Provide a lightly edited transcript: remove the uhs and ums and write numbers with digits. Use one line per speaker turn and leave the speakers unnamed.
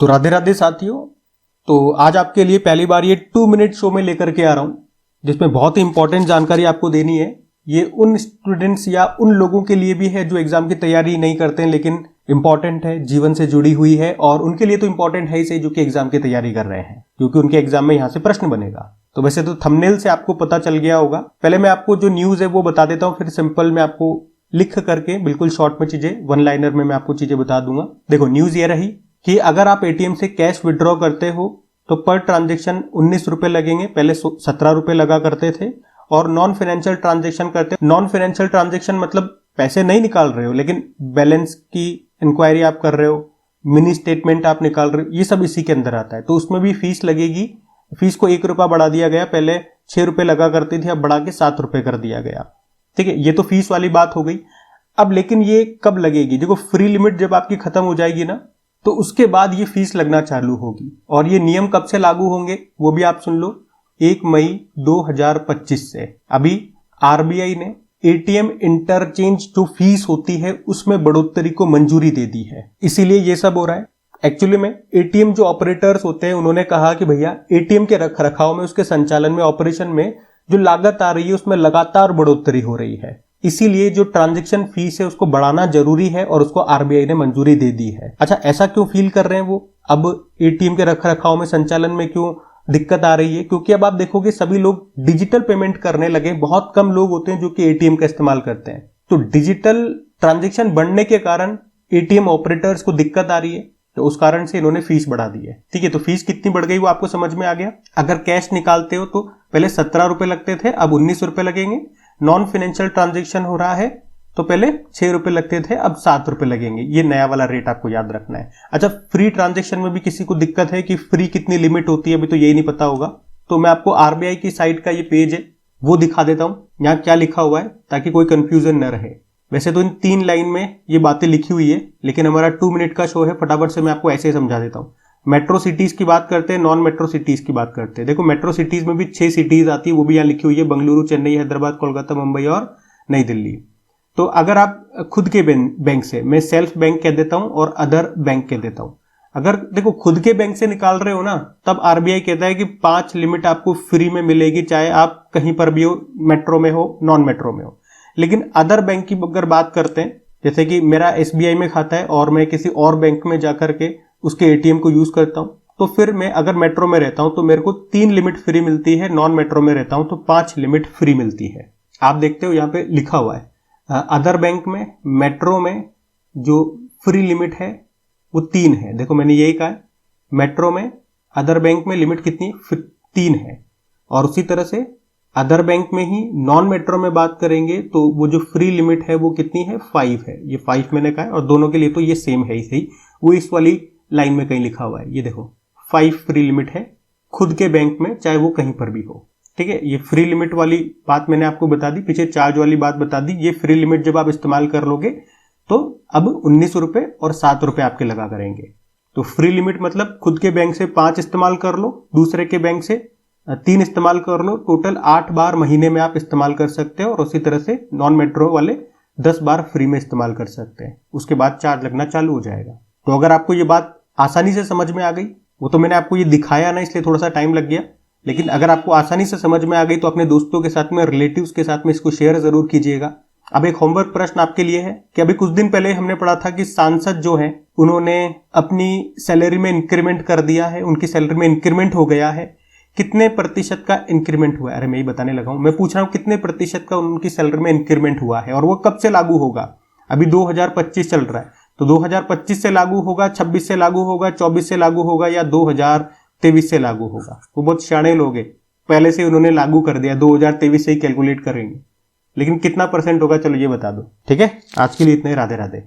तो राधे राधे साथियों, तो आज आपके लिए पहली बार ये 2 मिनट शो में लेकर के आ रहा हूँ, जिसमें बहुत ही इंपॉर्टेंट जानकारी आपको देनी है। ये उन स्टूडेंट्स या उन लोगों के लिए भी है जो एग्जाम की तैयारी नहीं करते हैं, लेकिन इंपॉर्टेंट है, जीवन से जुड़ी हुई है, और उनके लिए तो इंपॉर्टेंट है ही सही जो कि एग्जाम की तैयारी कर रहे हैं, क्योंकि उनके एग्जाम में यहाँ से प्रश्न बनेगा। तो वैसे तो थंबनेल से आपको पता चल गया होगा। पहले मैं आपको जो न्यूज है वो बता देता हूँ, फिर सिंपल मैं आपको लिख करके बिल्कुल शॉर्ट में चीजें, वन लाइनर में मैं आपको चीजें बता दूंगा। देखो, न्यूज ये रही कि अगर आप एटीएम से कैश विड्रॉ करते हो तो पर ट्रांजेक्शन 19 रुपए लगेंगे, पहले 17 रुपए लगा करते थे। और नॉन फाइनेंशियल ट्रांजेक्शन करते, नॉन फाइनेंशियल ट्रांजेक्शन मतलब पैसे नहीं निकाल रहे हो लेकिन बैलेंस की इंक्वायरी आप कर रहे हो, मिनी स्टेटमेंट आप निकाल रहे हो, ये सब इसी के अंदर आता है। तो उसमें भी फीस लगेगी। फीस को 1 रुपया बढ़ा दिया गया, पहले 6 रुपए लगा करती थी, अब बढ़ा के 7 रुपए कर दिया गया। ठीक है, ये तो फीस वाली बात हो गई। अब लेकिन ये कब लगेगी? देखो, फ्री लिमिट जब आपकी खत्म हो जाएगी ना, तो उसके बाद ये फीस लगना चालू होगी। और ये नियम कब से लागू होंगे वो भी आप सुन लो, 1 मई 2025 से। अभी आरबीआई ने एटीएम इंटरचेंज जो फीस होती है उसमें बढ़ोतरी को मंजूरी दे दी है, इसीलिए ये सब हो रहा है। एक्चुअली में एटीएम जो ऑपरेटर्स होते हैं उन्होंने कहा कि भैया एटीएम के रख रखाव में, उसके संचालन में, ऑपरेशन में जो लागत आ रही है उसमें लगातार बढ़ोतरी हो रही है, इसीलिए जो ट्रांजैक्शन फीस है उसको बढ़ाना जरूरी है और उसको आरबीआई ने मंजूरी दे दी है। अच्छा, ऐसा क्यों फील कर रहे हैं वो? अब एटीएम के रख रखाव में, संचालन में क्यों दिक्कत आ रही है? क्योंकि अब आप देखोगे सभी लोग डिजिटल पेमेंट करने लगे, बहुत कम लोग होते हैं जो कि एटीएम का इस्तेमाल करते हैं। तो डिजिटल ट्रांजैक्शन बढ़ने के कारण एटीएम ऑपरेटर्स को दिक्कत आ रही है, तो उस कारण से इन्होंने फीस बढ़ा दी है। ठीक है, तो फीस कितनी बढ़ गई वो आपको समझ में आ गया। अगर कैश निकालते हो तो पहले 17 रुपए लगते थे, अब 19 रुपए लगेंगे। नॉन फाइनेंशियल ट्रांजैक्शन हो रहा है तो पहले 6 रुपए लगते थे, अब 7 रुपए लगेंगे। ये नया वाला रेट आपको याद रखना है। अच्छा, फ्री ट्रांजैक्शन में भी किसी को दिक्कत है कि फ्री कितनी लिमिट होती है, अभी तो यही नहीं पता होगा, तो मैं आपको आरबीआई की साइट का ये पेज है वो दिखा देता हूं, यहाँ क्या लिखा हुआ है, ताकि कोई कंफ्यूजन न रहे। वैसे तो इन 3 लाइन में ये बातें लिखी हुई है, लेकिन हमारा 2 मिनट का शो है, फटाफट से मैं आपको ऐसे ही समझा देता हूँ। मेट्रो सिटीज की बात करते हैं, नॉन मेट्रो सिटीज की बात करते हैं। देखो, मेट्रो सिटीज में भी 6 सिटीज आती है, वो भी यहाँ लिखी हुई है, बंगलुरु, चेन्नई, हैदराबाद, कोलकाता, मुंबई और नई दिल्ली। तो अगर आप खुद के बैंक से, मैं सेल्फ बैंक कह देता हूं और अदर बैंक कह देता हूं। अगर देखो खुद के बैंक से निकाल रहे हो ना, तब आरबीआई कहता है कि 5 लिमिट आपको फ्री में मिलेगी, चाहे आप कहीं पर भी हो, मेट्रो में हो, नॉन मेट्रो में हो। लेकिन अदर बैंक की अगर बात करते हैं, जैसे कि मेरा एसबीआई में खाता है और मैं किसी और बैंक में जाकर के उसके एटीएम को यूज करता हूं, तो फिर मैं अगर मेट्रो में रहता हूं तो मेरे को 3 लिमिट फ्री मिलती है, नॉन मेट्रो में रहता हूं तो 5 लिमिट फ्री मिलती है। आप देखते हो यहाँ पे लिखा हुआ है, अदर बैंक में, मेट्रो में जो फ्री लिमिट है वो 3 है। देखो, मैंने यही कहा है, मेट्रो में, अदर बैंक में लिमिट कितनी? 3 है। और उसी तरह से अदर बैंक में ही नॉन मेट्रो में बात करेंगे तो वो जो फ्री लिमिट है वो कितनी है? 5 है। ये 5 मैंने कहा है, और दोनों के लिए तो ये सेम है ही सही, वो इस वाली लाइन में कहीं लिखा हुआ है। ये देखो, 5 फ्री लिमिट है खुद के बैंक में, चाहे वो कहीं पर भी हो। ठीक है, ये फ्री लिमिट वाली बात मैंने आपको बता दी, पीछे चार्ज वाली बात बता दी। ये फ्री लिमिट जब आप इस्तेमाल कर लोगे तो अब 19 रुपए और 7 रुपए आपके लगा करेंगे। तो फ्री लिमिट मतलब खुद के बैंक से 5 इस्तेमाल कर लो, दूसरे के बैंक से 3 इस्तेमाल कर लो, टोटल 8 बार महीने में आप इस्तेमाल कर सकते हो। और उसी तरह से नॉन मेट्रो वाले 10 बार फ्री में इस्तेमाल कर सकते हैं, उसके बाद चार्ज लगना चालू हो जाएगा। तो अगर आपको ये बात आसानी से समझ में आ गई, वो तो मैंने आपको ये दिखाया ना, इसलिए थोड़ा सा टाइम लग गया, लेकिन अगर आपको आसानी से समझ में आ गई तो अपने दोस्तों के साथ में, रिलेटिव्स के साथ में इसको शेयर जरूर कीजिएगा। अब एक होमवर्क प्रश्न आपके लिए है कि अभी कुछ दिन पहले हमने पढ़ा था कि सांसद जो है उन्होंने अपनी सैलरी में इंक्रीमेंट कर दिया है, उनकी सैलरी में इंक्रीमेंट हो गया है। कितने प्रतिशत का इंक्रीमेंट हुआ है? अरे मैं ही बताने लगा हूं, मैं पूछ रहा हूं कितने प्रतिशत का उनकी सैलरी में इंक्रीमेंट हुआ है, और वो कब से लागू होगा? अभी 2025 चल रहा है, तो 2025 से लागू होगा, 26 से लागू होगा, 24 से लागू होगा, या 2023 से लागू होगा? वो बहुत शाणे लोग हैं, पहले से उन्होंने लागू कर दिया, 2023 से ही कैलकुलेट करेंगे, लेकिन कितना % होगा चलो ये बता दो। ठीक है, आज के लिए इतना ही। राधे राधे।